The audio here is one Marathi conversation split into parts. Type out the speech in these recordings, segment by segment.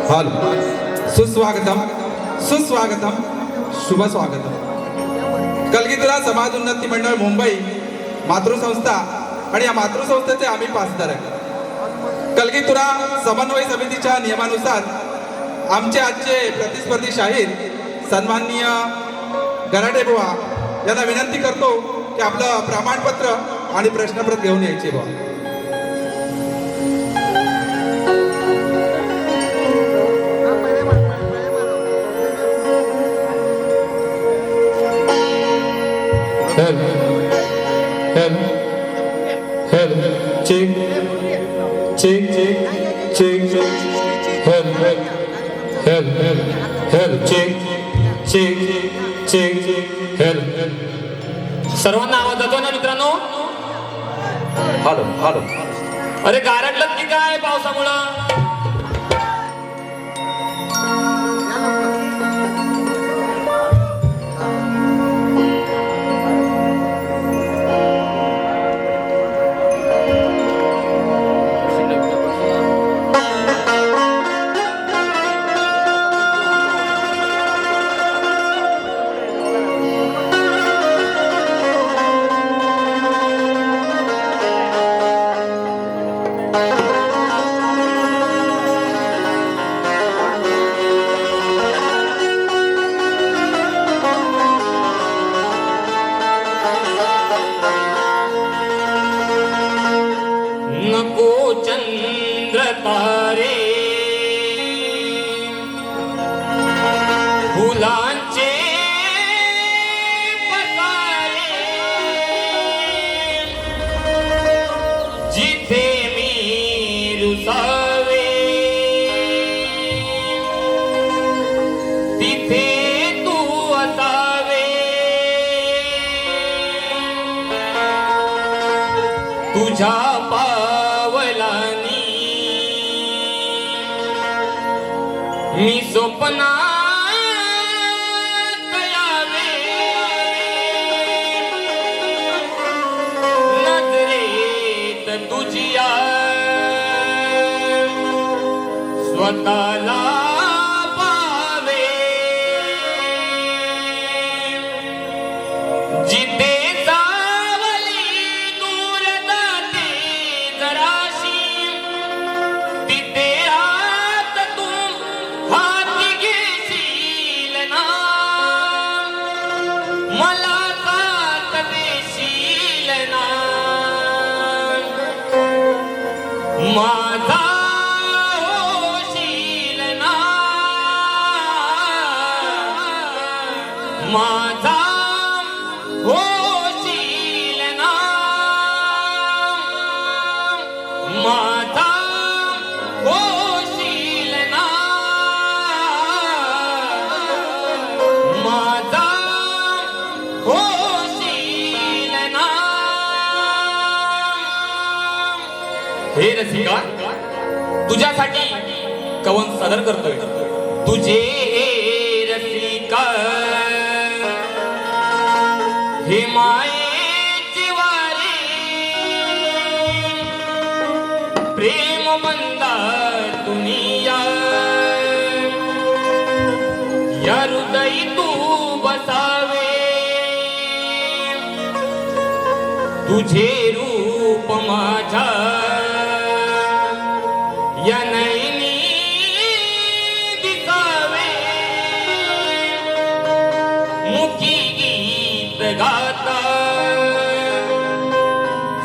हॅलो सुस्वागतम सुस्वागतम शुभ स्वागतम. कलगीतुरा समाज उन्नती मंडळ मुंबई मातृसंस्था आणि या मातृसंस्थेचे आम्ही पासदार आहे. कलगीतुरा समन्वय समितीच्या नियमानुसार आमचे आजचे प्रतिस्पर्धी शाहीर सन्माननीय गराडे बुवा यांना विनंती करतो की आपलं प्रमाणपत्र आणि प्रश्नपत्र घेऊन यायचे बुवा. Check, check, check, check, help, check, check, check, help. सर्वांना आवाज जातो ना मित्रांनो? Hello hello. अरे गारटलं की काय पावसामुळं? नको चंद्र तारे फुलांचे पतारे जिथे मी रुसावे तिथे तू असावे तुझ्या मी स्वप्नात यावे नजरेत तुझिया स्वतःला पावे जिथे सावली दूर जाते जराशी तिथे मला साथ देशील ना माझा होशील ना माझा होशील ना माझा होशील ना माझा हे रसिका तुझ्यासाठी कवन सादर करतोय. तुझे हे रसिका हे मायेचे वारे प्रेम बंदा दुनिया या हृदयी तू बसावे तुझे रूप माझा या नैनी दिसावे मुखी गीत गाता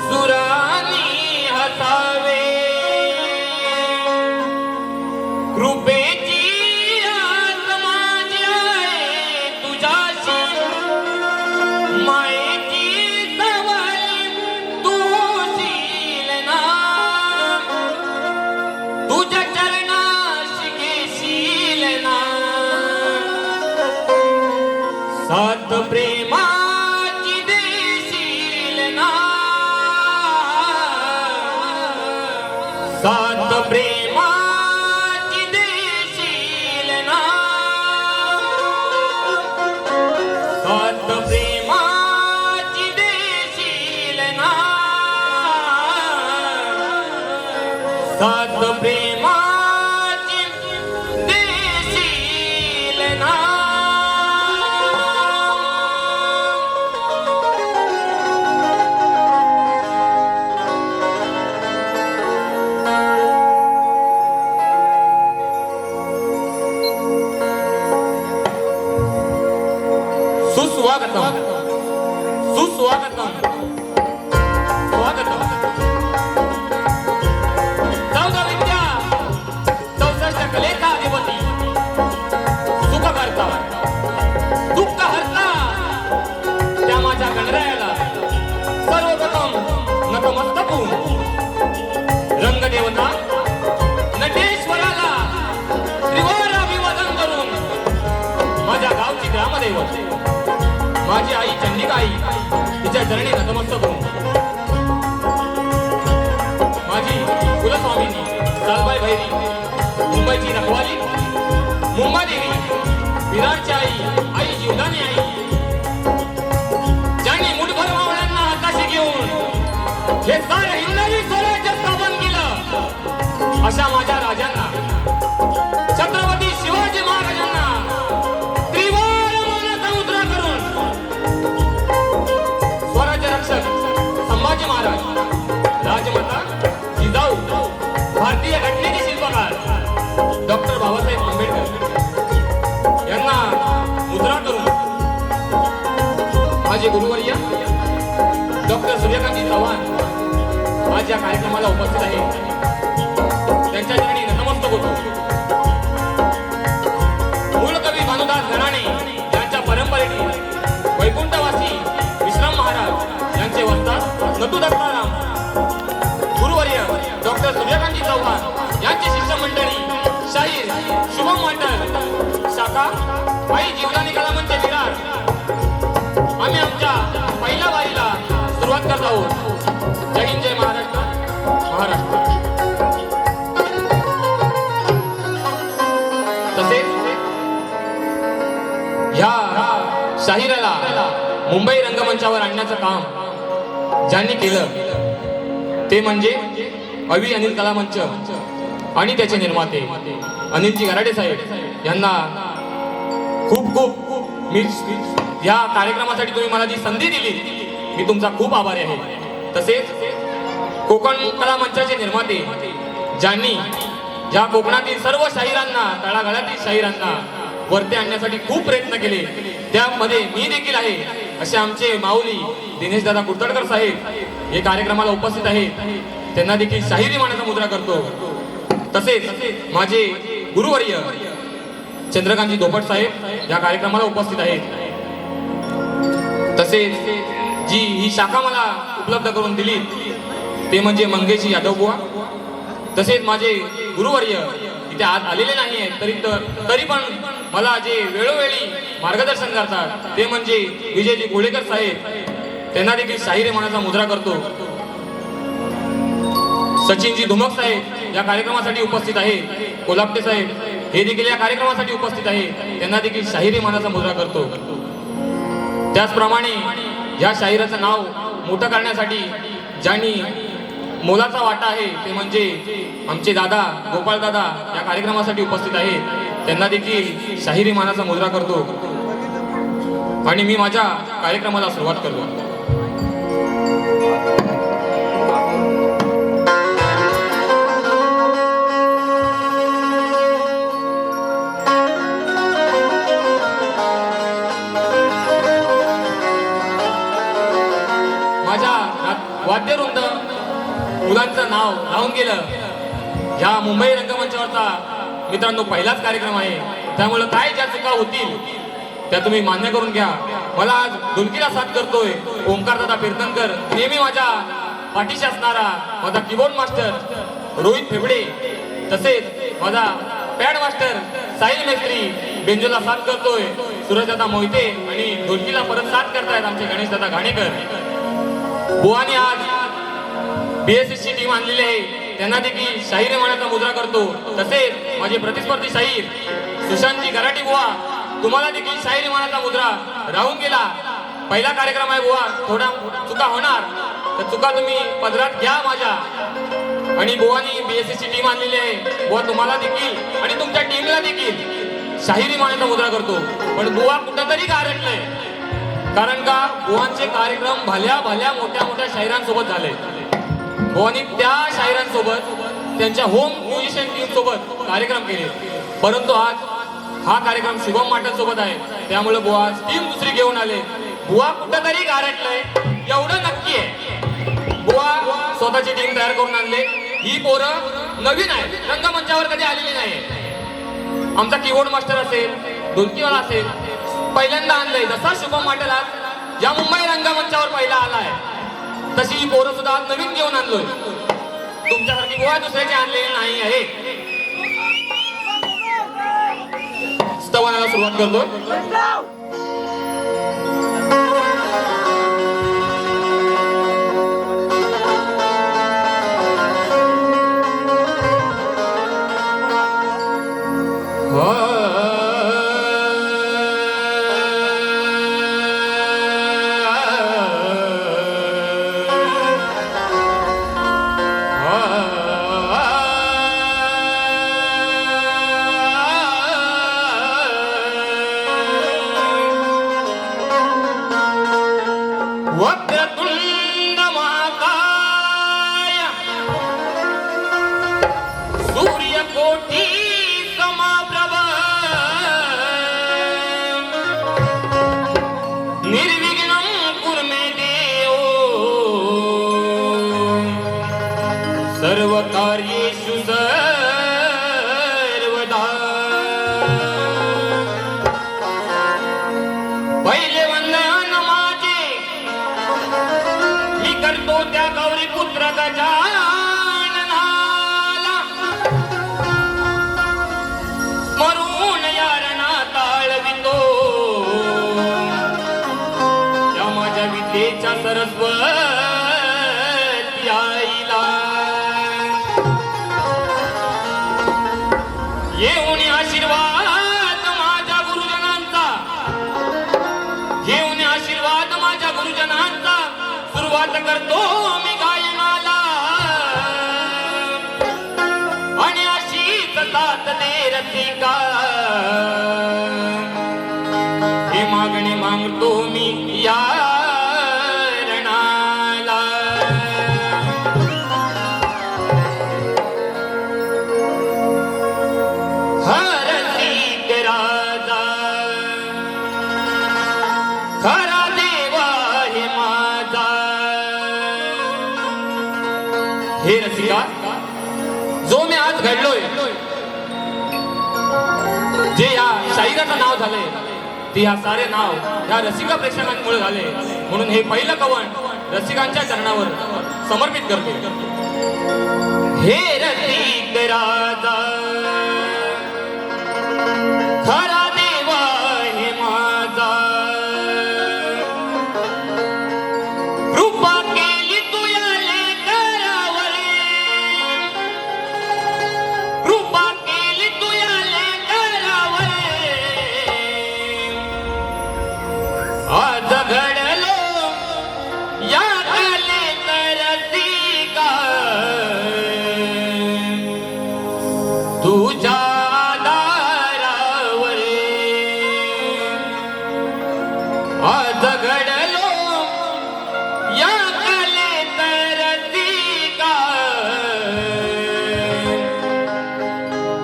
सुरानी हसावे कृपेची हात माझी आहे तुझ्याशी मायेची सवय तू होशील ना तुझ्या चरणाशी घेशील ना साथ प्रेमाची देशील ना साथ प्रेमाची देशील ना साथ प्रेमाची देशील ना साथ प्रेमाची सुस्वागतम सुस्वागतम स्वागतम चौदा विद्या 64 कलेचा अधिपती सुख करता दुःख हरता त्या माझ्या गणरायाला सर्वप्रथम नतमस्तक होऊन रंगदेवता नटेश्वराला त्रिवार अभिवादन करून माझ्या गावची ग्रामदैवत माझी आई चंडिकाई तिच्या चरणी नतमस्तक होऊन माझी कुलस्वामिनी सालबाई भैरी मुंबईची रखवाली मुंबादेवी विराटची आई जीवदानी आई ज्यांनी मुठभर मावळ्यांना हाताशी घेऊन हे सारे हिंदवी स्वराज्य स्थापन केलं अशा माझ्या राजांना छत्रपती शिवाजी महाराजांना त्रिवार मानाचा मुद्रा करून स्वराज्य रक्षक संभाजी महाराज राजमाता जिजाऊ भारतीय घटनेचे शिल्पकार डॉक्टर बाबासाहेब आंबेडकर यांना मुद्रा करून माझे गुरुवर्य डॉक्टर सूर्यकांत चव्हाण आज या कार्यक्रमाला उपस्थित आहे त्यांच्या चरणी नतमस्तक होतो मूळ कवी भानुदास घराणे यांच्या परंपरेने वैकुंठवासी विश्राम महाराज यांचे वस्ताद नटू दत्ताराम गुरुवर्य डॉक्टर सूर्यकांत चव्हाण यांची शिष्यमंडळी शाहीर शुभम वाटल शाखा आई जीवदानी कला मंच विरार आम्ही आमच्या पहिल्या वारीला सुरुवात करत आहोत. जय हिंद जय महाराष्ट्र महाराष्ट्र. तसेच ह्या शाहिराला मुंबई रंगमंचावर आणण्याचं काम ज्यांनी केलं ते म्हणजे अवी अनिल कला मंच आणि त्याचे निर्माते अनिलजी गराडे साहेब यांना खूप खूप मी या कार्यक्रमासाठी तुम्ही मला जी संधी दिली मी तुमचा खूप आभारी आहे. तसेच कोकण कला मंचाचे निर्माते ज्यांनी या कोकणातील सर्व शाहिरांना तळागाळातील शाहिरांना वरती आणण्यासाठी खूप प्रयत्न केले त्यामध्ये मी देखील आहे असे आमचे माऊली दिनेश दादा कुर्तडकर साहेब हे कार्यक्रमाला उपस्थित आहेत त्यांना देखील शाहिरी मानाचा मुद्रा करतो. तसेच माझे गुरुवर्य चंद्रकांतजी धोपट साहेब या कार्यक्रमाला उपस्थित आहेत. तसेच जी ही शाखा मला उपलब्ध करून दिली ते म्हणजे मंगेशजी यादव बुवा. तसेच माझे गुरुवर्य इथे आज आलेले नाही आहेत तरी पण मला जे वेळोवेळी मार्गदर्शन करतात ते म्हणजे विजयजी गोळेकर साहेब त्यांना देखील शाहिरी मानाचा मुद्रा करतो. सचिनजी धुमक साहेब या कार्यक्रमासाठी उपस्थित आहेत. कोलापटे साहेब हे देखील या कार्यक्रमासाठी उपस्थित आहेत त्यांना देखील शाहिरी मानाचा मुद्रा करतो. त्याचप्रमाणे या शाहिराचं नाव मोठं करण्यासाठी ज्यांनी मोलाचा वाटा आहे ते म्हणजे आमचे दादा गोपाळ दादा या कार्यक्रमासाठी उपस्थित आहेत त्यांना देखील शाहिरी मानाचा मुद्रा करतो आणि मी माझ्या कार्यक्रमाला सुरुवात करतो. वाद्यवृंद मुलांचं नाव राहून गेलं. ह्या मुंबई रंगमंचावरचा मित्रांनो पहिलाच कार्यक्रम आहे त्यामुळे काय ज्या चुका होतील त्या तुम्ही मान्य करून घ्या. मला आज ढोलकीला साथ करतोय ओंकार दादा कीर्तनकर नेहमी माझ्या पाठीशी असणारा माझा कीबोर्ड मास्टर रोहित फेबडे. तसेच माझा पॅड मास्टर साहिल मेस्त्री बेंजोला साथ करतोय सूरजदादा मोहिते आणि ढोलकीला परत साथ करतायत आमचे गणेश दादा घाणेकर. बुवानी आज BSSची टीम आणलेली आहे त्यांना देखील शाहिरी मानाचा मुद्रा करतो. तसेच माझे प्रतिस्पर्धी शाहीर सुशांतजी गराटी बुवा तुम्हाला देखील शाहिरी मानाचा मुद्रा राहून गेला. पहिला कार्यक्रम आहे बुवा थोडा चुका होणार तर चुका तुम्ही पदरात घ्या माझ्या. आणि बुवानी BSSची टीम आणलेली आहे बुवा तुम्हाला देखील आणि तुमच्या टीमला देखील शाहिरी मानाचा मुद्रा करतो. पण बुवा कुठंतरी गारटलंय कारण का बुवांचे कार्यक्रम भल्या भल्या मोठ्या मोठ्या शाहिरांसोबत झाले. बुवांनी त्या शाहिरांसोबत त्यांच्या होम म्युझिशियन टीम सोबत कार्यक्रम केले. परंतु आज हा कार्यक्रम शुभम माटल सोबत आहे त्यामुळे बुवा टीम दुसरी घेऊन आले बुवा कुठंतरी गारटलंय एवढं नक्की आहे. बुवा स्वतःची टीम तयार करून आणले. ही पोरं नवीन आहे, रंगमंचावर कधी आलेली नाही. आमचा कीबोर्ड मास्टर असेल, ढोलकीवाला असेल, पहिल्यांदा आणलंय. जसा शुभम वाटेल आज या मुंबई रंगमंचावर पहिला आलाय, तशी ही पोरं सुद्धा आज नवीन घेऊन आणलोय. तुमच्यासारखी बुवा दुसऱ्याचे आणलेली नाही आहे. स्तवनाला सुरुवात करतो. वक्रतुंड महाकाय सूर्यकोटी समप्रभ निर्विघ्नं कुरु मे देव सर्वकार्येषु सर्वदा. पहिले वंदन माझे मी करतो त्या गौरी पुत्र गजाननाला. स्मरून यारणा ताळवितो त्या माझ्या विद्येच्या सरस्वती आईला. येऊन आशीर्वाद माझ्या गुरुजनांचा, घेऊन आशीर्वाद माझ्या गुरुजनांचा. सुरुवात करतो मी गायनाला आणि अशीच साथ दे रसिका. ही मागणी मागतो मी या रणाला. हरसिक राजा खरा देवा हे माझा. हे रसिका, जो मी आज घडलोय, जे या शाहिराचं नाव झालंय, ते या सारे नाव या रसिका प्रेक्षकांमुळे झाले. म्हणून हे पहिलं कवण रसिकांच्या चरणावर समर्पित करतो. हे रसिक राजा खरा देवा हे माझा. कृपा केली तू या लेकरावरे, कृपा केली तू या लेकरावरे. आज घडलो या लेकरसिका तुझ्या आज घडलो या रसिका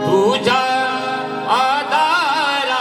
तुझ्या आधारावर.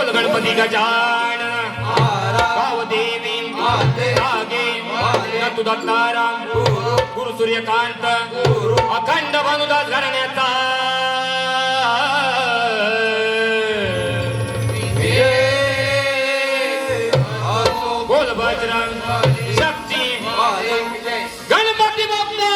बोल गणपती गजानन गावदेवी रागे नतु दत्ताराम गुरु सूर्यकांत अखंड भानुदास घराण्याचा बोल बजरंग शक्ती गणपती बाप्पा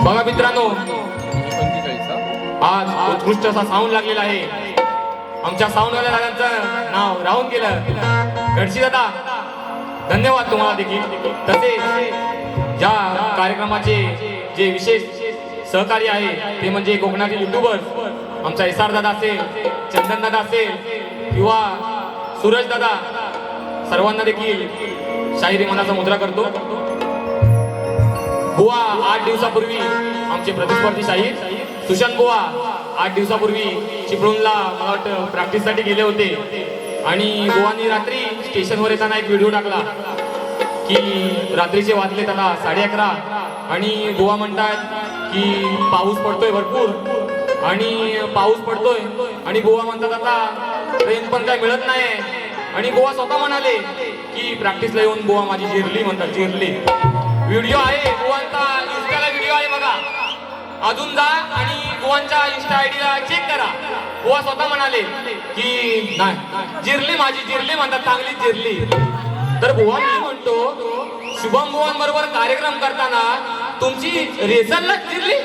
बघा मित्रांनो, आज उत्कृष्ट असा साऊंड लागलेला आहे. आमच्या साऊंडवाल्या दादांचं नाव राहून गेलं. गडशी दादा, धन्यवाद तुम्हाला देखील. तसेच ज्या कार्यक्रमाचे जे विशेष सहकार्य आहे ते म्हणजे कोकणातील युट्यूबर्स, आमचा एसआर दादा असेल, चंदन दादा असेल किंवा सूरज दादा, सर्वांना देखील शाहिरी मनाचा मुद्रा करतो. बुवा 8 दिवसापूर्वी आमचे प्रतिस्पर्धी शाहीर सुशांत बुवा 8 दिवसापूर्वी चिपळूणला मला वाटतं प्रॅक्टिससाठी गेले होते आणि बुवांनी रात्री स्टेशनवर येताना एक व्हिडिओ टाकला की रात्रीचे वाजले त्याला 11:30 आणि बुवा म्हणतात की पाऊस पडतोय भरपूर आणि पाऊस पडतोय आणि बुवा म्हणतात आता ट्रेन पण काय मिळत नाही आणि बुवा स्वतः म्हणाले की प्रॅक्टिसला येऊन बुवा माझी जिरली म्हणतात, जिरली. व्हिडिओ आहे बुवांचा, इंस्टाला व्हिडिओ आहे बघा, अजून जा आणि बुवांच्या इंस्टा आयडीला चेक करा. बुवा स्वतः म्हणाले की नाही जिरली माझी, जिरली म्हणतात, चांगलीच जिरली. तर बुवा मी म्हणतो शुभम बुवांबरोबर कार्यक्रम करताना तुमची रेसललाच जिरली,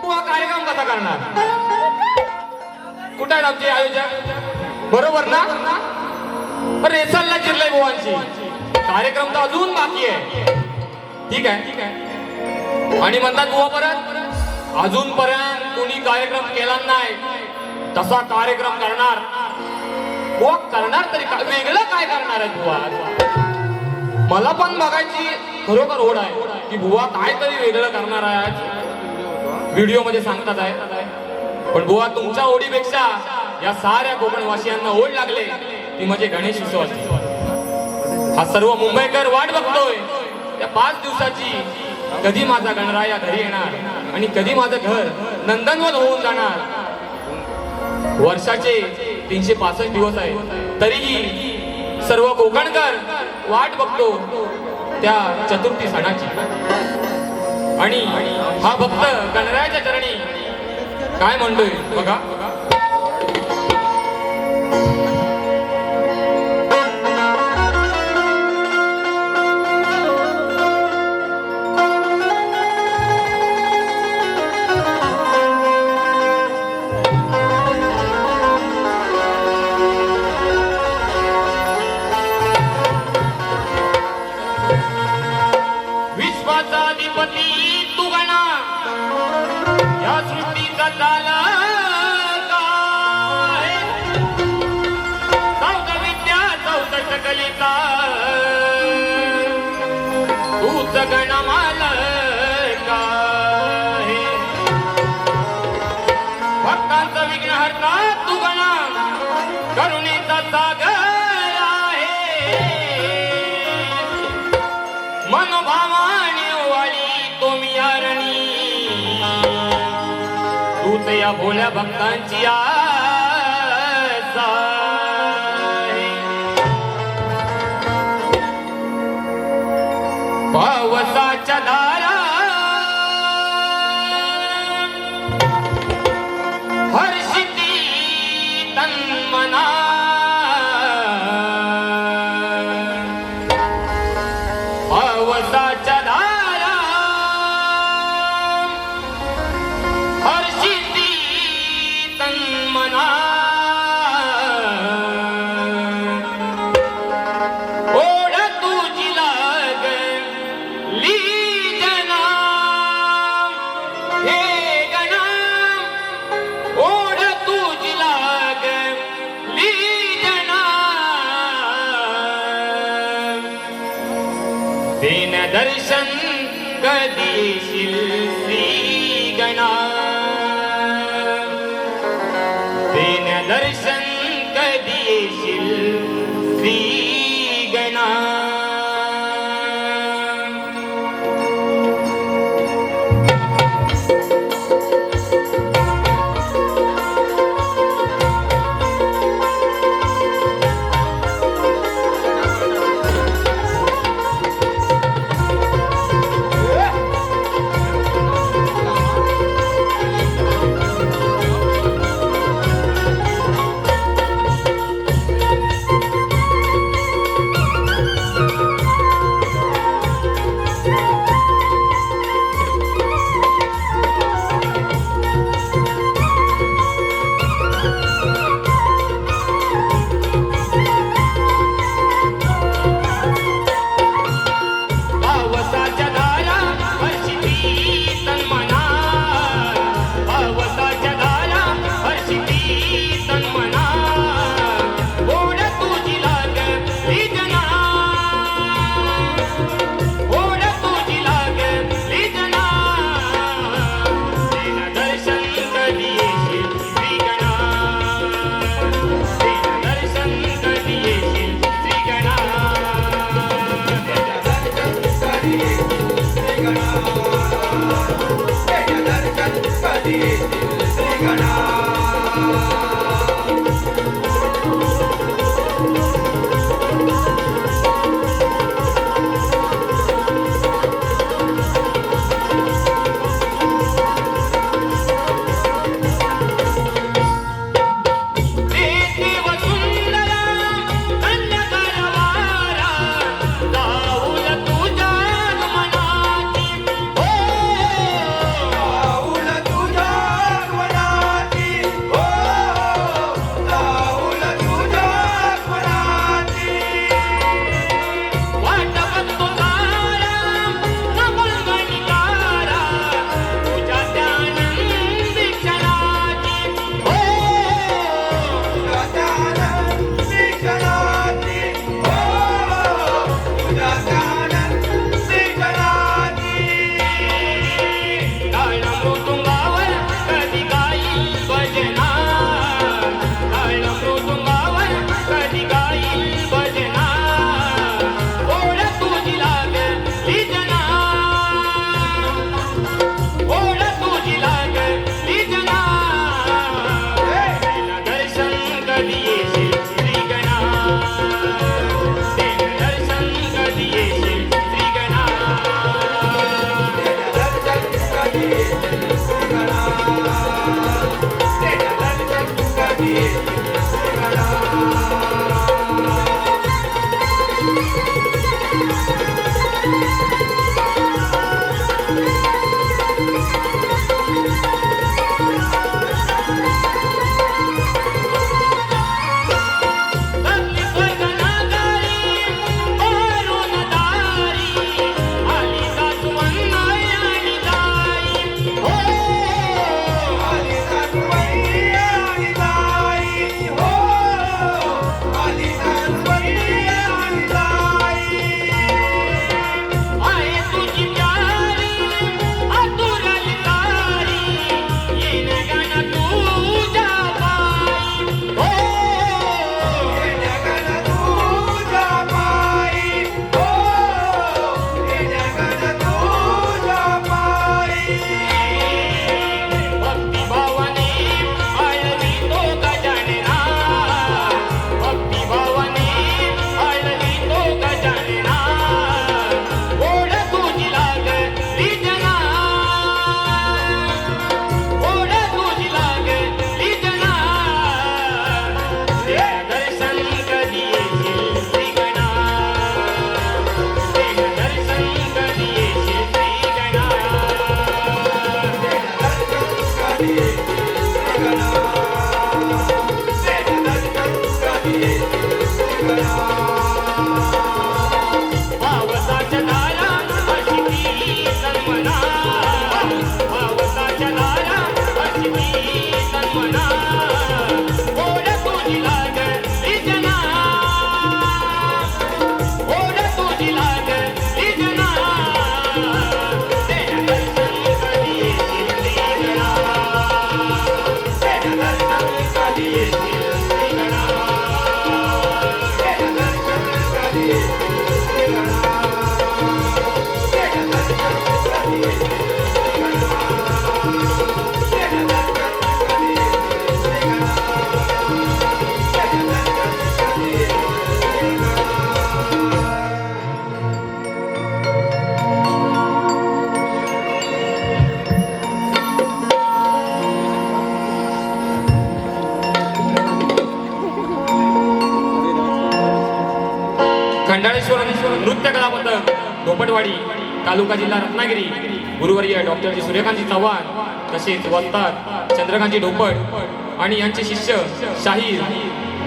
बुवा कार्यक्रम कसा करणार? कुठे आहेत आमचे आयोजक? बरोबर ना? रेसलला जिरलंय बुवांची, कार्यक्रम तर अजून बाकी आहे. ठीक आहे, ठीक आहे. आणि म्हणतात बुवा परत अजूनपर्यंत कोणी कार्यक्रम केला नाही, तसा कार्यक्रम करणार. बुवा करणार तरी काय वेगळं काय करणार आहे बुवा? मला पण बघायची खरोखर ओढ आहे की बुवा काय तरी वेगळं करणार आहे आज व्हिडिओ मध्ये सांगतात आहे. पण बुवा तुमच्या ओढीपेक्षा या साऱ्या कोकणवासियांना ओढ लागले ती म्हणजे गणेश उत्सवाची. हा सर्व मुंबईकर वाट बघतोय त्या 5 दिवसाची, कधी माझा गणराया घरी येणार आणि कधी माझं घर नंदनवन होऊन जाणार. वर्षाचे 365 दिवस आहे, तरीही सर्व कोकणकर वाट बघतो त्या चतुर्थी सणाची. आणि हा भक्त गणरायाच्या चरणी काय म्हणतोय बघा. विश्वाचा अधिपती तू गणा या सृष्टीचा चालक आहे. चौदा विद्या 64 कलिता तूच गण मालक आहे. भक्तांचं विघ्न हरता तू गणा करुणेचा सागर आहे. मनोभावाने वाली तुम्ही यारणी तूच या भोल्या भक्तांची आस आहे. पावसाच्या धारा हर्षिती तन्मना पावसाच्या धारा हर्षिती तन्मना. ओढ तुझी लागली जना हे गणा. ओढ तुझी लागली जना दिन दर्शन कधीशील श्री गणा. दिन दर्शन कधीशील श्री गणा. पावसाच्या धारा अशी सन्मना, पावसाच्या धारा अशी सन्मना, ओढ तुझी लाग इजना, ओढ तुझी लाग इजना, तेरा दर्शन कधी येतील गणा, तेरा दर्शन कधी येतील गणा, तेरा दर्शन कधी येतील गणा. खंडाळेश्वर नृत्य कला पथक धोपटवाडी तालुका जिल्हा रत्नागिरी गुरुवर्य डॉक्टर जी सूर्यकांतजी चव्हाण तसेच वस्ताद चंद्रकांतजी ढोपट आणि यांचे शिष्य शाहीर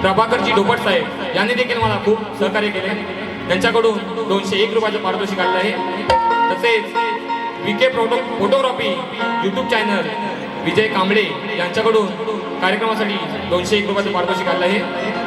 प्रभाकरजी ढोपट साहेब यांनी देखील मला खूप सहकार्य केले. त्यांच्याकडून 201 रुपयाचं पारितोषिक आलं आहे. तसेच विके फोटोग्राफी यूट्यूब चॅनल विजय कांबळे यांच्याकडून कार्यक्रमासाठी 201 रुपयाचं पारितोषिक आलं आहे.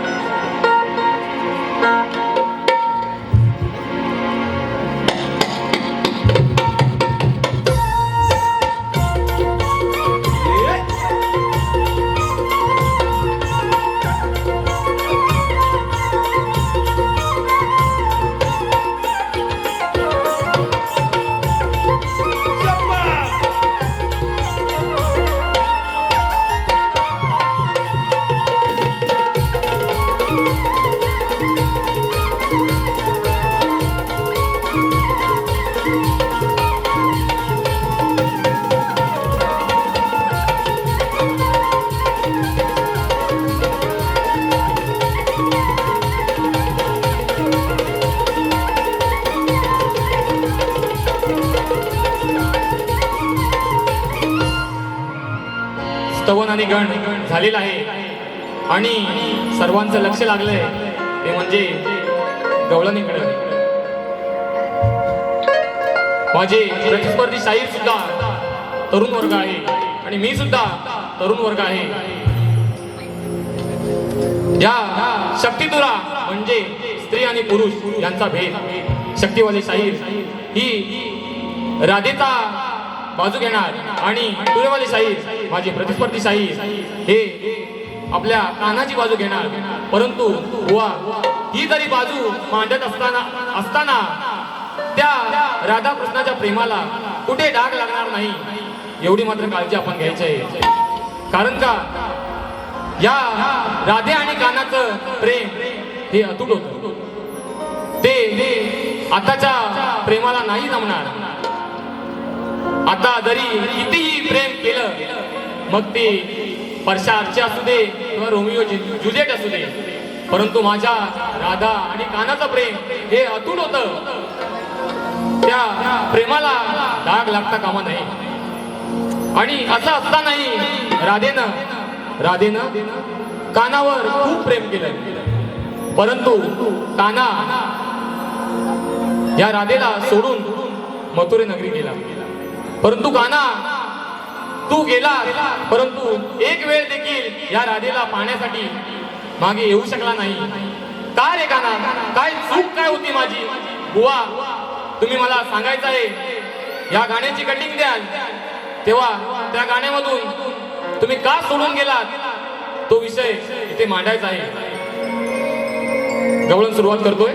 स्तवन आणि गण झालेला आहे आणि सर्वांचं लक्ष लागलंय ते म्हणजे गवळणीकडे. माझे प्रतिस्पर्धी शाहीर सुद्धा तरुण वर्ग आहे आणि मी सुद्धा तरुण वर्ग आहे. या शक्तितुरा म्हणजे स्त्री आणि पुरुष यांचा भेद. शक्तिवाली शाहीर ही राधेचा बाजू घेणार आणि तुरेवाली शाहीर माझी प्रतिस्पर्धी शाहीर हे आपल्या कानाची बाजू घेणार. परंतु बुवा ही जरी बाजू मांडत असताना त्या राधा कृष्णाच्या प्रेमाला कुठे डाग लागणार नाही एवढी मात्र काळजी आपण घ्यायची आहे. कारण का या राधे आणि कानाचं प्रेम हे अतूट होतं. ते आताच्या प्रेमाला नाही जमणार. आता जरी कितीही प्रेम केलं मग ते परशा अर्चे असू दे किंवा रोमिओ जुलिएट असू दे, परंतु माझ्या राधा आणि कानाचं प्रेम हे अतूट होतं. त्या प्रेमाला डाग लागता कामा नाही. आणि असं असतानाही राधेनं कानावर खूप प्रेम केलं, परंतु काना या राधेला सोडून मथुरे नगरी गेला. परंतु काना तू गेला, परंतु एक वेळ देखील या राधेला पाहण्यासाठी मागे येऊ शकला नाही. का रे काना, काय चूक काय होती माझी? बुवा तुम्ही मला सांगायचं आहे. या गाण्याची कटिंग द्याल तेव्हा त्या गाण्यामधून तुम्ही का सोडून गेलात तो विषय इथे मांडायचा आहे. गवळण सुरुवात करतोय.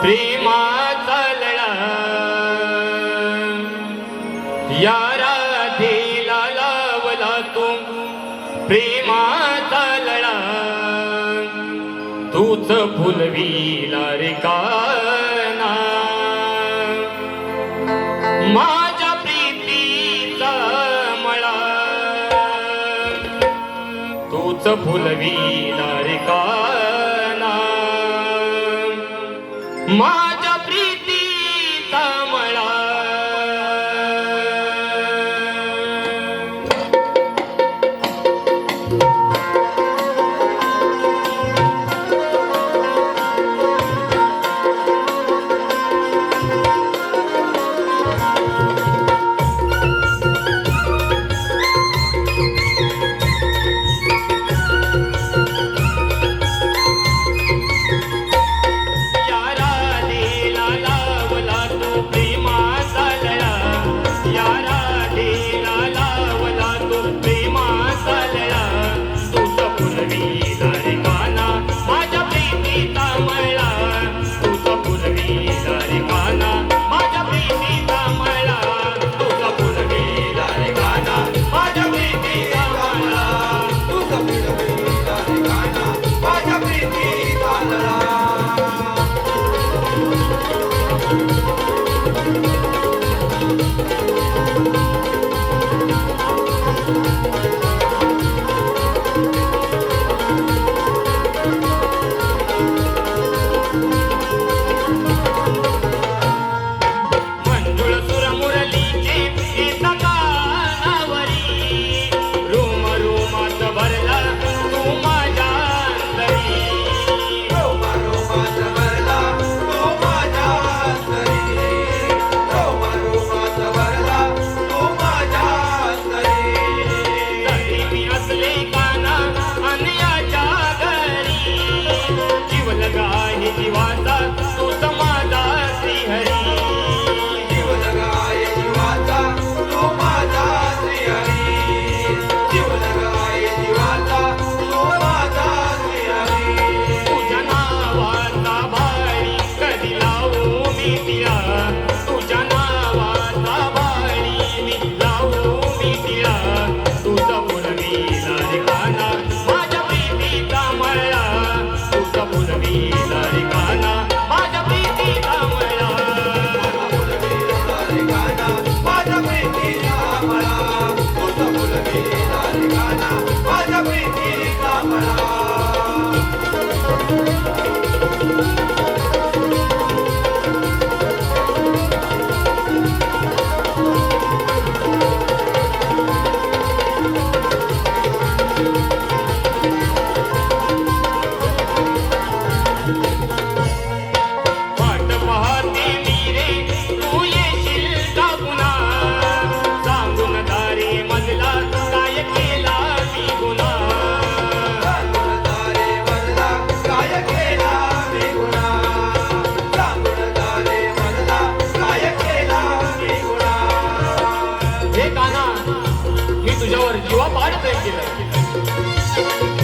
प्रेमाचा लळा या राधेला लावला तू प्रेमाचा लळा तूच फुलविला रे काना माझ्या प्रीतीचा मळा तूच फुलविला रे काना माझ्या प्रीतीचा मळा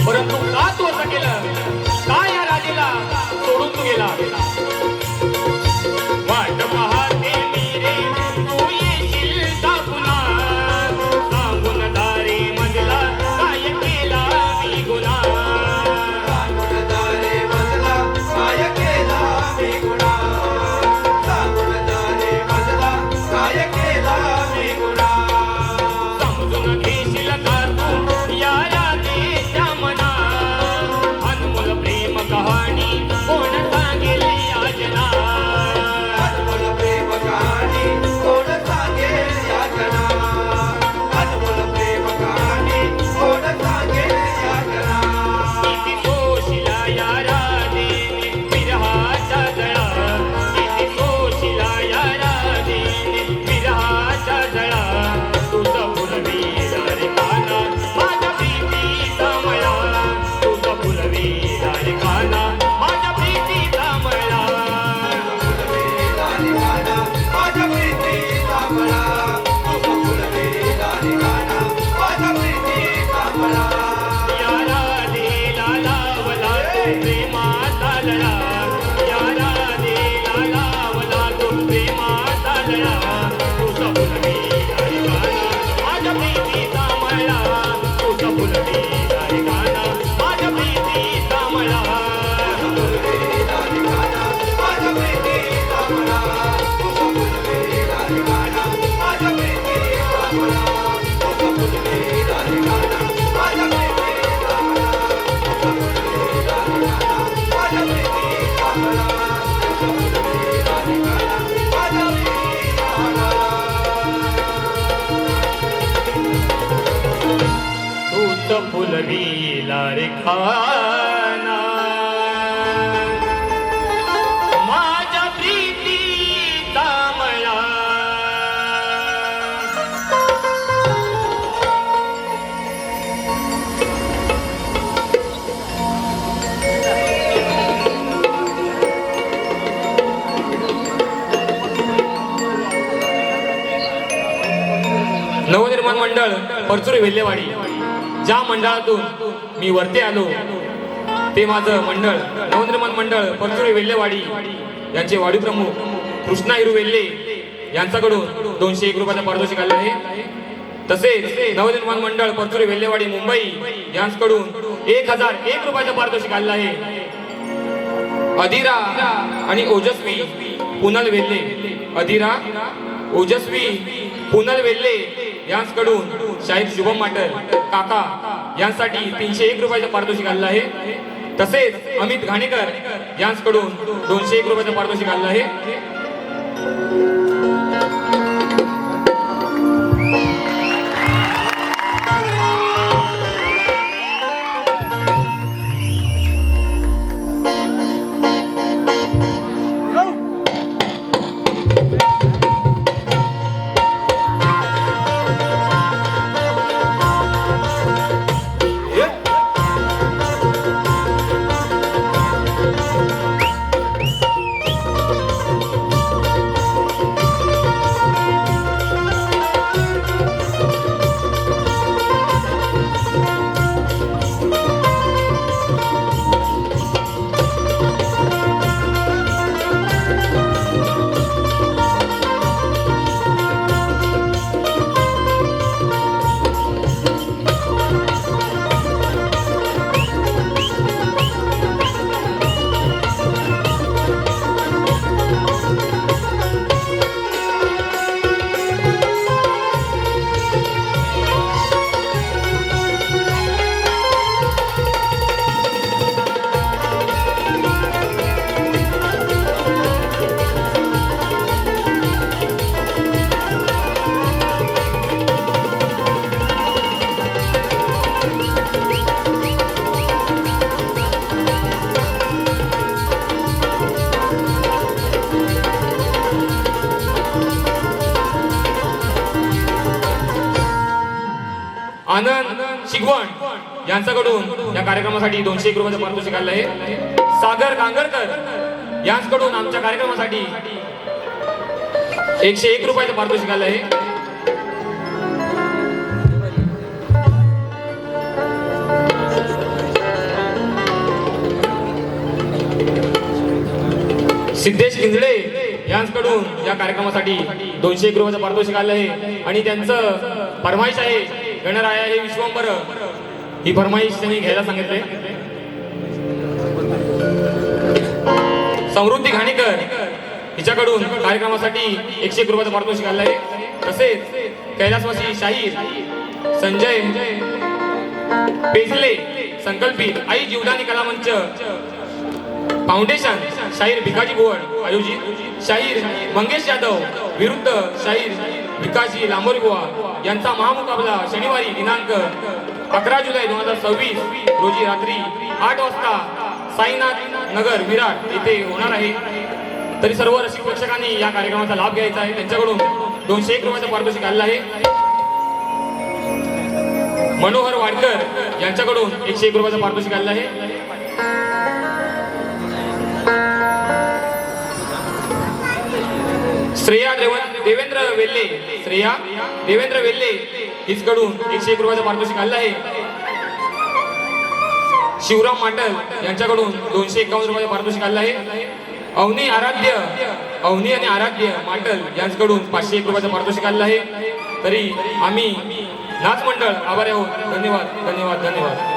परंतु का तू असं केलं का या राजेला सोडून तू गेला वाट पाहते मी रे तू येशील का पुन्हा सांगून दारी मजला काय केला मी गुन्हा सांगून दारी मजला काय केला मी गुन्हा सांगून दारी मजला काय केला मी गुन्हा समजून घेशील का तू या कहाणी कोण सांगेल याजना अनमोल प्रेम कहाणी कोण सांगेल यातना अनमोल प्रेम कहाणी कोण सांगेल यातना किती सोशिला या राधे विरहाचा जळा किती सोशिला या राधे विरहाचा जळा तुझं फुलविला रे काना माझ्या प्रीतीचा मळा तुझं फुलविला रे काना माझ्या प्रीतीचा मळा माझ्या प्रीतीचा मला तुझं फुलविला रे काना माझ्या प्रीतीचा मला या राधेला लावला तू प्रेमाचा लळा या राधेला लावला तू प्रेमाचा लळा तुझं फुलविला रे काना माझ्या प्रीतीचा मळा तुझं फुलविला रे काना माझ्या प्रीतीचा मळा लिखाणा माझ्या प्रीतीचा मळा नवनिर्माण मंडळ परचुरी वेल्हेवाडी ज्या मंडळातून मी वरती आलो ते माझं मंडळ नवनिर्माण मंडळ परचुरी वेल्हेवाडी यांचे वाडी प्रमुख कृष्णा हिरू वेल्हे यांच्याकडून 201 रुपयाचा पारितोषिक आले आहे. तसेच नवनिर्माण मंडळ परचुरी वेल्हेवाडी मुंबई यांच्याकडून 1001 रुपयाचा पारितोषिक आलेला आहे. अधीरा आणि ओजस्वी पुनल वेल्हे अधीरा ओजस्वी पुनल वेल्हे यांच्याकडून शाहीर शुभम माटल काका यांसाठी 301 रुपयाचं पारितोषिक आलेलं आहे. तसेच अमित घाणेकर यांच्याकडून 201 रुपयाचं पारितोषिक आलेलं आहे. आनंद शिगवण यांच्याकडून या कार्यक्रमासाठी 201 रुपयाचं पारितोषिक आलं आहे. सागर गांगरकर यांच्याकडून आमच्या कार्यक्रमासाठी 101 रुपयाचं पारितोषिक आलं आहे. सिद्धेश किंजळे यांच्याकडून या कार्यक्रमासाठी 201 रुपयाचं पारितोषिक आलं आहे आणि त्यांचं फरमाईश आहे गणराया हे विश्वंभर ही फरमाईश त्यांनी घ्यायला सांगितले. समृद्धी घाणेकर हिच्याकडून कार्यक्रमासाठी 101 रुपयाचं पारितोषिक आलं आहे. तसेच कैलासवासी शाहीर संजय पेजले संकल्पित आई जीवदानी कलामंच फाउंडेशन शाहीर भिकाजी बुवड आयोजित शाहीर मंगेश यादव विरुद्ध शाहीर विकासजी लांबोरी बुवा यांचा महामुकाबला शनिवारी दिनांक 11 जुलै 2026 रोजी रात्री 8 वाजता साईनाथ नगर विराट येथे होणार आहे. तरी सर्व रसिक प्रेक्षकांनी या कार्यक्रमाचा लाभ घ्यायचा आहे. त्यांच्याकडून 201 रुपयाचं पारितोषिक आलेलं आहे. मनोहर वाडकर यांच्याकडून 101 रुपयाचं पारितोषिक आलेलं आहे. श्रेया देवेंद्र वेल्हे हिचकडून 101 रुपयाचं पारितोषिक आलेलं आहे. शिवराम माटल यांच्याकडून 251 रुपयाचं पारितोषिक आलेलं आहे. अवनी आणि आराध्य माटल यांच्याकडून 501 रुपयाचं पारितोषिक आलेलं आहे. तरी आम्ही नाच मंडळ आभारी आहोत. धन्यवाद धन्यवाद धन्यवाद.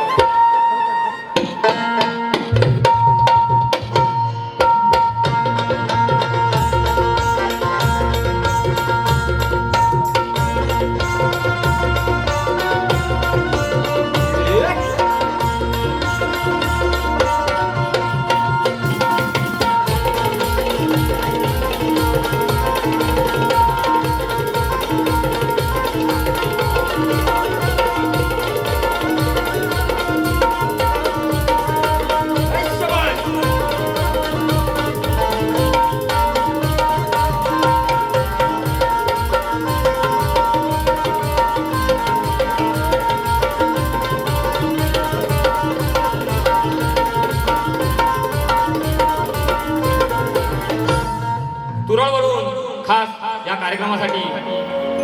खास या कार्यक्रमासाठी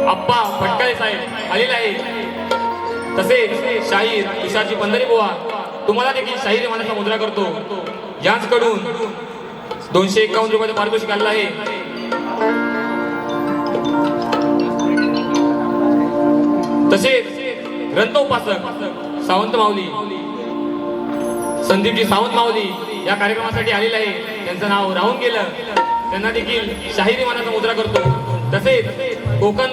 आप्पा फटकाळे साहेब आलेले आहेत. तसेच शाहीर तुषारजी पंधरे बुवा तुम्हाला देखील शाहीर मानाचा मुद्रा करतो. यांचकडून 251 रुपयाचं पारितोषिक आलेलं आहे. तसेच ग्रंथ उपासक सावंत माऊली संदीपजी सावंत माऊली या कार्यक्रमासाठी आलेले आहे. त्यांचं नाव राहून गेलं, त्यांना देखील शाहिरी मानाचा मुद्रा करतो. तसेच कोकण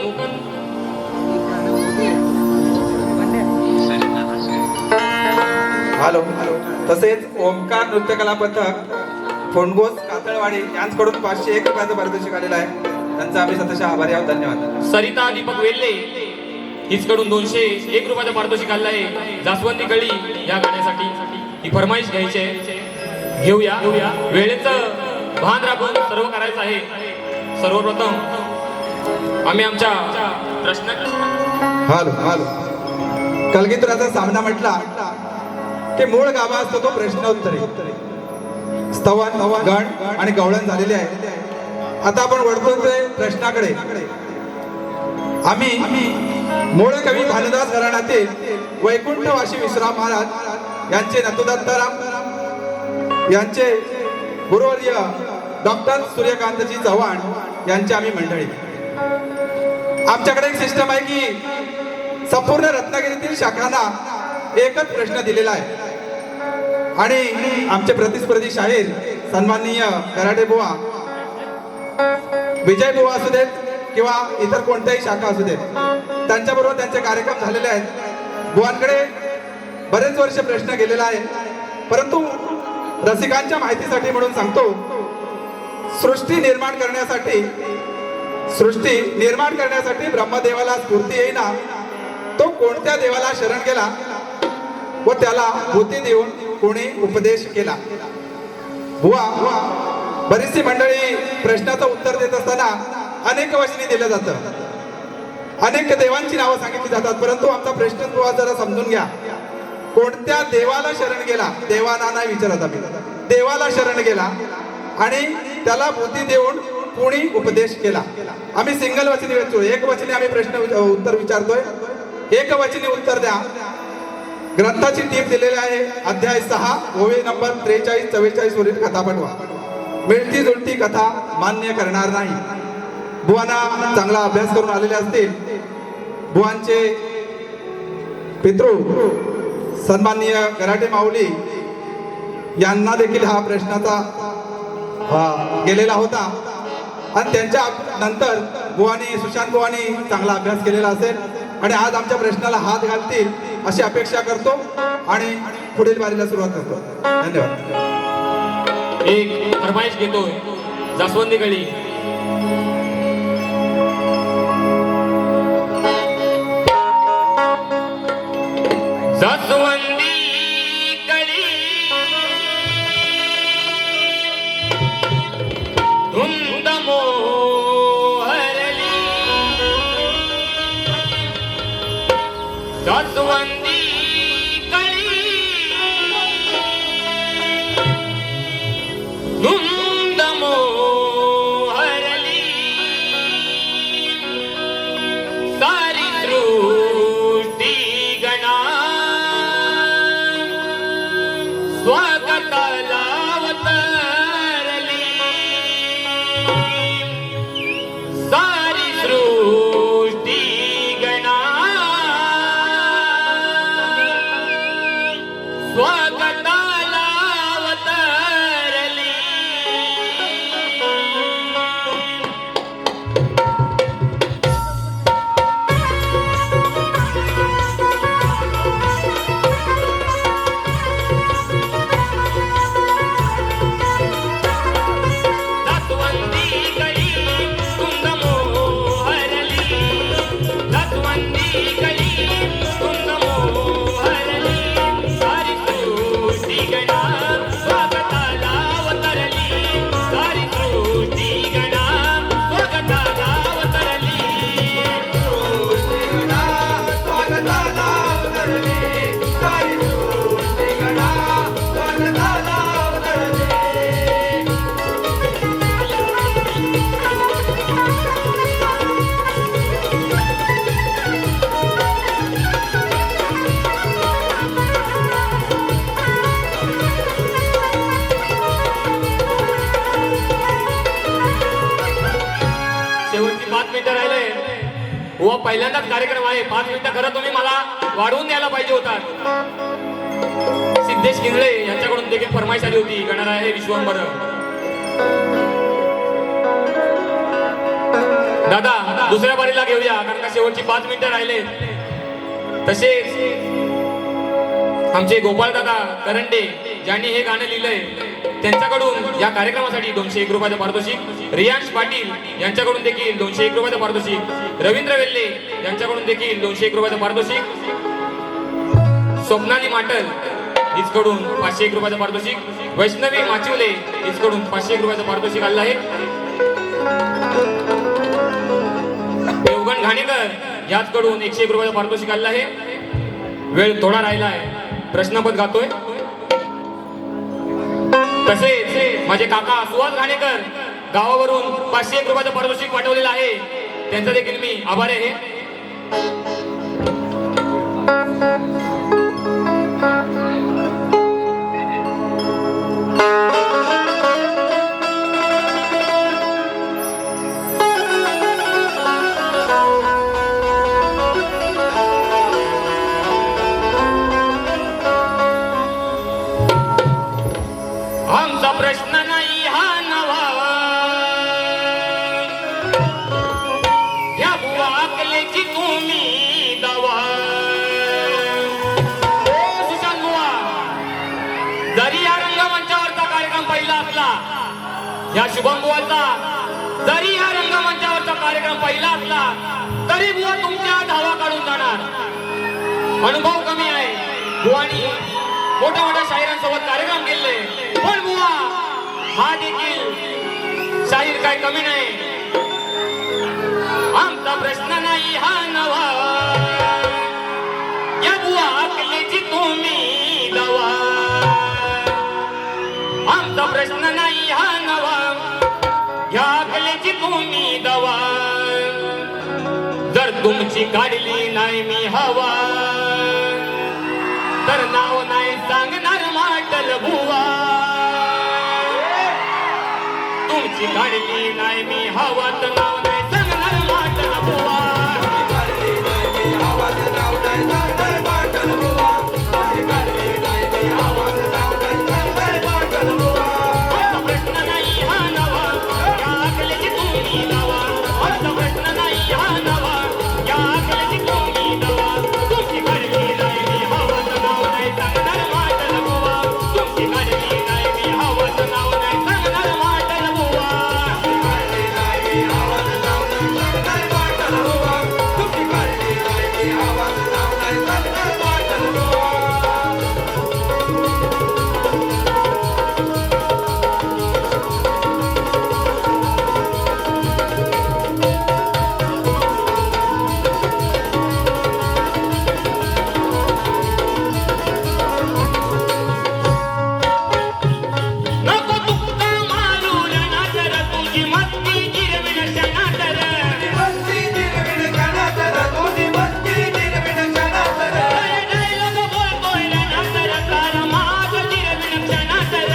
हॅलो. तसेच ओमकार नृत्य कला पथक फोंडगोस कातळवाडी यांच्याकडून 501 रुपयाचं पारितोषिक आलेलं आहे. त्यांचा आम्ही सतत आभारी आहोत. धन्यवाद. सरिता दीपक वेल्ले हिचकडून 201 रुपयाचं पारितोषिक आलेलं आहे. जास्वंदी कळी या गाण्यासाठी ही फरमाईश घ्यायची आहे. घेऊया. वेळेचं भान राखून सर्व करायचं आहे. सर्वप्रथम आम्ही आमच्या प्रश्न हॅलो. कलगीतुराचा सामना म्हटला की मूळ गाभा असतो तो प्रश्नोत्तरे, स्तवन गण आणि गवळण झालेले आहे. आता आपण वळतो ते प्रश्नाकडे. आम्ही मूळ कवी भानुदास घराण्यातील वैकुंठवासी विश्राम महाराज यांचे नतुदत्ताराम यांचे गुरुवर्य डॉक्टर सूर्यकांतजी चव्हाण यांची आम्ही मंडळी. आमच्याकडे एक सिस्टम आहे की संपूर्ण रत्नागिरीतील शाखांना एकच प्रश्न दिलेला आहे आणि आमचे प्रतिस्पर्धी शाहीर सन्माननीय कराटे बुवा विजय बुवा असू देत किंवा इतर कोणत्याही शाखा असू देत, त्यांच्याबरोबर त्यांचे कार्यक्रम झालेले आहेत. बुवांकडे बरेच वर्ष प्रश्न गेलेला आहे, परंतु रसिकांच्या माहितीसाठी म्हणून सांगतो. सृष्टी निर्माण करण्यासाठी ब्रह्मदेवाला स्फूर्ती येईना, तो कोणत्या देवाला शरण गेला व त्याला भूती देऊन कोणी उपदेश केला. बुवा बरीचशी मंडळी प्रश्नाचं उत्तर देत असताना अनेक वचनी दिलं जातं, अनेक देवांची नावं सांगितली जातात, परंतु आमचा प्रश्न बुवा जरा समजून घ्या. कोणत्या देवाला शरण गेला, देवाना नाही विचारत आम्ही, देवाला शरण गेला आणि त्याला बुद्धी देऊन कोणी उपदेश केला. आम्ही सिंगल वचनी विचारतो, एक वचनी आम्ही प्रश्न उत्तर विचारतोय. एक वचनी उत्तर द्या. ग्रंथाची टीप दिलेली आहे. अध्याय 6 ओवी नंबर 43-44 वरील कथा पाठवा. मिळती जुळती कथा मान्य करणार नाही. बुवांना चांगला अभ्यास करून आलेले असतील. बुवांचे पितृ सन्माननीय कराटे माऊली यांना देखील हा प्रश्नाचा गेलेला होता आणि त्यांच्या नंतर बुवानी सुशांत बुवानी चांगला अभ्यास केलेला असेल आणि आज आमच्या प्रश्नाला हात घालतील अशी अपेक्षा करतो आणि पुढील वारीला सुरुवात करतो. धन्यवाद. एक फरमाईश घेतोय जास्वंदी कळी. जास्वंदी कळी धुंद मोहरली, जास्वंदी कळी धुंद मोहरली, सारी सृष्टी गणा स्वागताला अवतरली, सारी सृष्टी गणा व पहिल्यांदाच कार्यक्रम आहे, 5 मिनिटं खरं तुम्ही मला वाढवून द्यायला पाहिजे होता. सिद्धेश किंजळे यांच्याकडून देखील फरमाईश आली होती, गणर आहे विश्वंभर. दादा दुसऱ्या बारीला घेऊया, कारण का शेवटची 5 मिनिटं राहिले. तसेच आमचे गोपाळ दादा करंडे ज्यांनी हे गाणं लिहिलंय, त्यांच्याकडून या कार्यक्रमासाठी 201 रुपयाचं पारितोषिक. रियांश पाटील यांच्याकडून देखील 201 रुपयाचं पारितोषिक. रवींद्र वेल्ले यांच्याकडून देखील 201 रुपयाचं पारितोषिक. स्वप्नाली माटल हिचकडून 501 रुपयाचं पारितोषिक. वैष्णवी माचिवले हिचकडून 501 रुपयाचं पारितोषिक आलं आहे. देवगण घाणेकर याचकडून 101 रुपयाचं पारितोषिक आलं आहे. वेळ थोडा राहिला आहे, प्रश्नपद गातोय. तसेच माझे काका सुहास घाणेकर गावावरून 501 रुपयाचं पारितोषिक पाठवलेलं आहे, त्यांचा देखील मी आभारी आहे. आमचा प्रश्न नाही हा नवा, या बुवा अकलेची तुम्ही दवा. ओ सुशांत बुवा, जरी या रंगमंचावरचा कार्यक्रम पहिला असला, या शुभम बुवाचा जरी या रंगमंचावरचा कार्यक्रम पहिला असला, तरी बुवा तुमच्या धावा काढून जाणार. अनुभव कमी आहे बुवानी, मोठ्या मोठ्या शाहिरांसोबत कार्यक्रम केले, पण बुवा हा देखील शाहीर काय कमी नाही. आमचा प्रश्न नाही हा नवा, या बुवा अकलेची तुम्ही दवा. आमचा प्रश्न नाही हा नवा, या अकलेची तुम्ही दवा. जर तुमची काढली नाही मी हवा, तर नाव नाही सांगणार माटल बुवा. तुमची काढली नाही मी हवा, तर नाव नाही सांगणार माटल बुवा. आमचा प्रश्न नाही हा नवा, या अकलेची तुम्ही दवा. आमचा प्रश्न नाही हा नवा, या अकलेची तुम्ही दवा. तुमची काढली नाही मी हवा, तर नाव नाही सांगणार माटल बुवा. तुमची काढली नाही मी हवा, तर नाव नाही सांगणार माटल बुवा. नको तुका मारू रणा, तर तुझी मस्ती जिरविण क्षणा, तर डायलॉग बोलतोय रणा, तर तारा माग जिरविण क्षणा, तर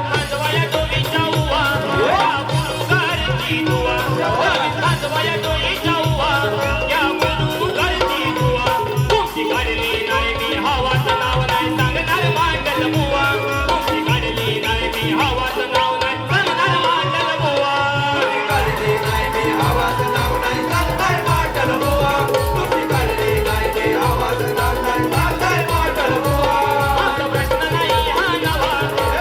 खाजवाया डोळीच्या उवा, या गुरुगारची दुवा. खाजवाया डोळीच्या उवा, या गुरुगारची दुवा. तुमची काढली नाही मी हवा, तर नाव नाही सांगणार मांडल बुवा. तुमची काढली नाही मी हवा, तर नाव नाही सांगणार मांडल बुवा. आमचा प्रश्न नाही हा नवा,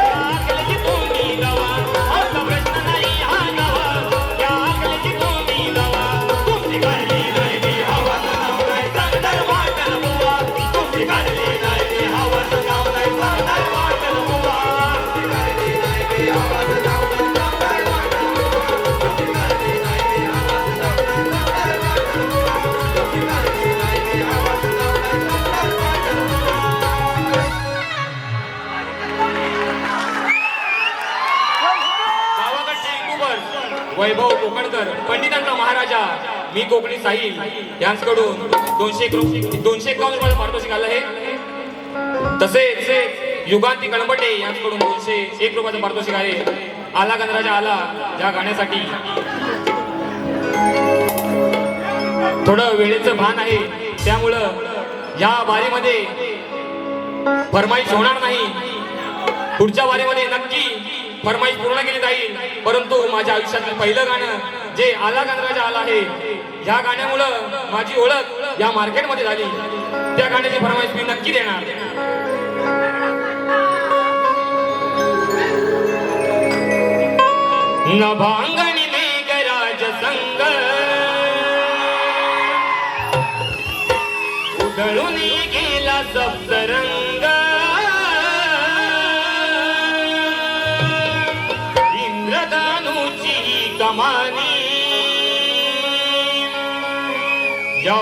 या अकलेची तुम्ही दवा. आमचा प्रश्न नाही हा नवा, या अकलेची तुम्ही दवा. तुमची काढली नाही मी हवा, तर नाव नाही सांगणार मांडल बुवा. तुमची काढली नाही मी हवा, तर नाव नाही सांगणार मांडल बुवा. गावाकडचे युट्यूबर वैभव कोकणकर, पंडितांचा महाराजा, मी कोकणी साहिल यांच्याकडून 251 रुपयाचं पारितोषिक आलं आहे. तसेच युगांती कळंबटे यांच्याकडून 201 रुपयाचं पारितोषिक आहे. आला गणराजा आला या गाण्यासाठी थोडं वेळेचं भान आहे, त्यामुळं या वारीमध्ये फरमाईश होणार नाही. पुढच्या वारीमध्ये नक्की फरमाईश पूर्ण केली जाईल. परंतु माझ्या आयुष्यातील पहिलं गाणं जे आला गणराजा आला आहे, ह्या गाण्यामुळं माझी ओळख या मार्केटमध्ये झाली. त्या गाण्याची फरमाईश मी नक्की देणार. नभांगणी मेघराज संग उधळून गेला सप्तरंग, इंद्रधनुची कमानी या